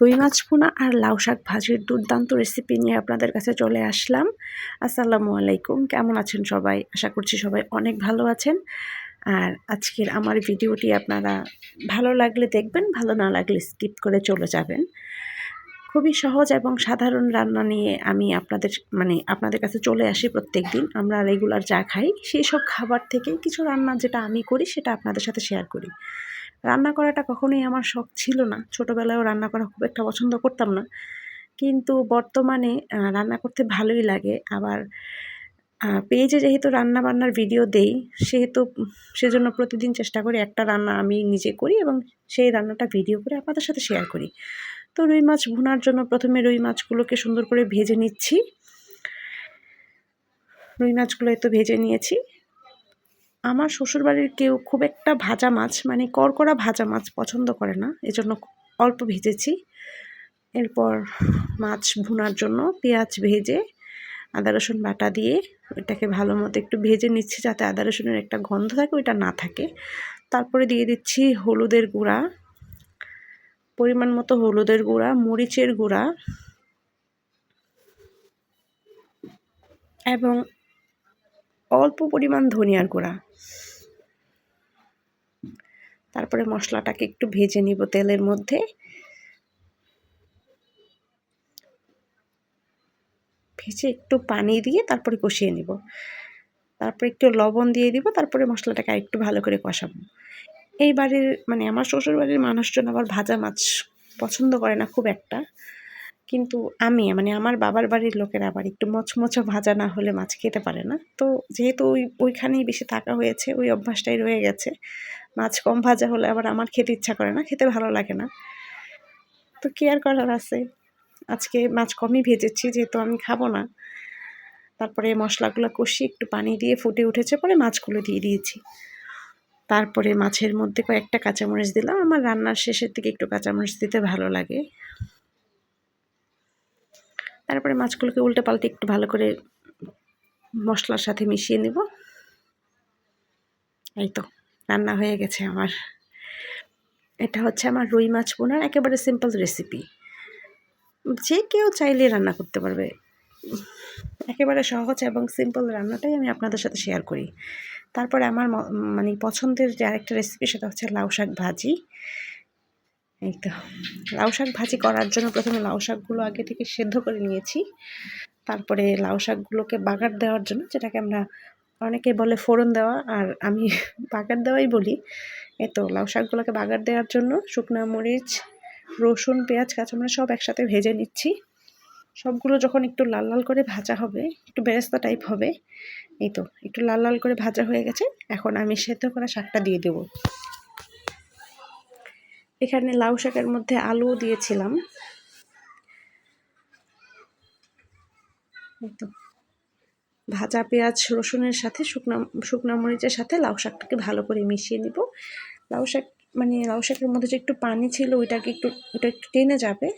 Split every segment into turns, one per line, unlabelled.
রুই মাছ ভুনা আর লাউ শাক ভাজির দুর্দান্ত রেসিপি নিয়ে আপনাদের কাছে চলে আসলাম। আসসালামু আলাইকুম, কেমন আছেন সবাই? আশা করছি সবাই অনেক ভালো আছেন। আর আজকের আমার ভিডিওটি আপনারা ভালো লাগলে দেখবেন, ভালো না লাগলে স্কিপ করে চলে যাবেন। খুবই সহজ এবং সাধারণ রান্না নিয়ে আমি আপনাদের কাছে চলে আসি প্রত্যেকদিন। আমরা রেগুলার যা খাই সেই সব খাবার থেকেই কিছু রান্না যেটা আমি করি সেটা আপনাদের সাথে শেয়ার করি। রান্না করাটা কখনোই আমার শখ ছিল না। ছোটোবেলায়ও রান্না করা খুব একটা পছন্দ করতাম না। কিন্তু বর্তমানে রান্না করতে ভালোই লাগে। আবার পেজে যেহেতু রান্না-বান্নার ভিডিও দেই, সেজন্য প্রতিদিন চেষ্টা করি একটা রান্না আমি নিজে করি এবং সেই রান্নাটা ভিডিও করে আপনাদের সাথে শেয়ার করি। তো রুই মাছ ভুনার জন্য প্রথমে রুই মাছগুলোকে সুন্দর করে ভেজে নিচ্ছি। রুই মাছগুলো এই তো ভেজে নিয়েছি। আমার শ্বশুরবাড়ির কেউ খুব একটা ভাজা মাছ মানে কড়কড়া ভাজা মাছ পছন্দ করে না, এজন্য অল্প ভেজেছি। এরপর মাছ ভুনার জন্য পেঁয়াজ ভেজে আদা রসুন বাটা দিয়ে ওইটাকে ভালো মতো একটু ভেজে নিচ্ছি, যাতে আদা রসুনের একটা গন্ধ থাকে ওইটা না থাকে। তারপরে দিয়ে দিচ্ছি হলুদের গুঁড়া, পরিমাণ মতো হলুদের গুঁড়া, মরিচের গুঁড়া এবং অল্প পরিমাণ ধনিয়ার গুঁড়া। তারপরে মশলাটাকে একটু ভেজে নিব তেলের মধ্যে। ভেজে একটু পানি দিয়ে তারপরে কষিয়ে নিব। তারপরে একটু লবণ দিয়ে দিব, তারপরে মশলাটাকে আরেকটু ভালো করে কষাবো। এই বাড়ির আমার শ্বশুরবাড়ির মানুষজন আবার ভাজা মাছ পছন্দ করে না খুব একটা। কিন্তু আমি আমার বাবার বাড়ির লোকেরা আবার একটু মচমচে ভাজা না হলে মাছ খেতে পারে না। তো যেহেতু ওইখানেই বেশি থাকা হয়েছে, ওই অভ্যাসটাই রয়ে গেছে। মাছ কম ভাজা হলে আবার আমার খেতে ইচ্ছা করে না, খেতে ভালো লাগে না। তো কি আর করার আছে? আজকে মাছ কমই ভেজেছি যেহেতু আমি খাবো না। তারপরে মশলাগুলো কষিয়ে একটু পানি দিয়ে ফুটে উঠেছে পরে মাছগুলো দিয়ে দিয়েছি। তারপরে মাছের মধ্যে কয়েকটা কাঁচামরিচ দিলাম। আমার রান্নার শেষের দিকে একটু কাঁচামরিচ দিতে ভালো লাগে। তারপরে মাছগুলোকে উল্টে পাল্টে একটু ভালো করে মশলার সাথে মিশিয়ে নেব। এই তো রান্না হয়ে গেছে আমার। এটা হচ্ছে আমার রুই মাছ ভুনার একেবারে সিম্পল রেসিপি। যে কেউ চাইলে রান্না করতে পারবে। একেবারে সহজ এবং সিম্পল রান্নাটাই আমি আপনাদের সাথে শেয়ার করি। তারপরে আমার পছন্দের যে আরেকটা রেসিপি সেটা হচ্ছে লাউ শাক ভাজি। এই তো লাউ শাক ভাজি করার জন্য প্রথমে লাউ শাকগুলো আগে থেকে সেদ্ধ করে নিয়েছি। তারপরে লাউ শাকগুলোকে বাগার দেওয়ার জন্য, যেটাকে আমরা অনেকে বলে ফোড়ন দেওয়া, আর আমি বাগার দেওয়াই বলি। এই তো লাউ শাকগুলোকে বাগার দেওয়ার জন্য শুকনা মরিচ, রসুন, পেঁয়াজ, কাঁচামরিচ সব একসাথে ভেজে নিচ্ছি। সবগুলো যখন একটু লাল লাল করে ভাজা হবে, একটু বেরেস্তা টাইপ হবে, এই তো একটু লাল লাল করে ভাজা হয়ে গেছে। এখন আমি সেদ্ধ করা শাকটা দিয়ে দেব। এখানে লাউ শাকের মধ্যে আলুও দিয়েছিলাম। এই তো ভাজা পেঁয়াজ রসুনের সাথে শুকনা মরিচের সাথে লাউ শাকটাকে ভালো করে মিশিয়ে নিব। লাউ শাক লাউ শাকের মধ্যে যে একটু পানি ছিল ওটা একটু টেনে যাবে,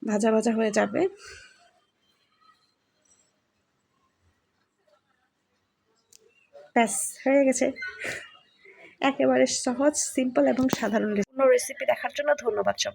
ভাজা ভাজা হয়ে যাবে। ব্যাস হয়ে গেছে। একেবারে সহজ, সিম্পল এবং সাধারণ রেসিপি দেখার জন্য ধন্যবাদ সবাই।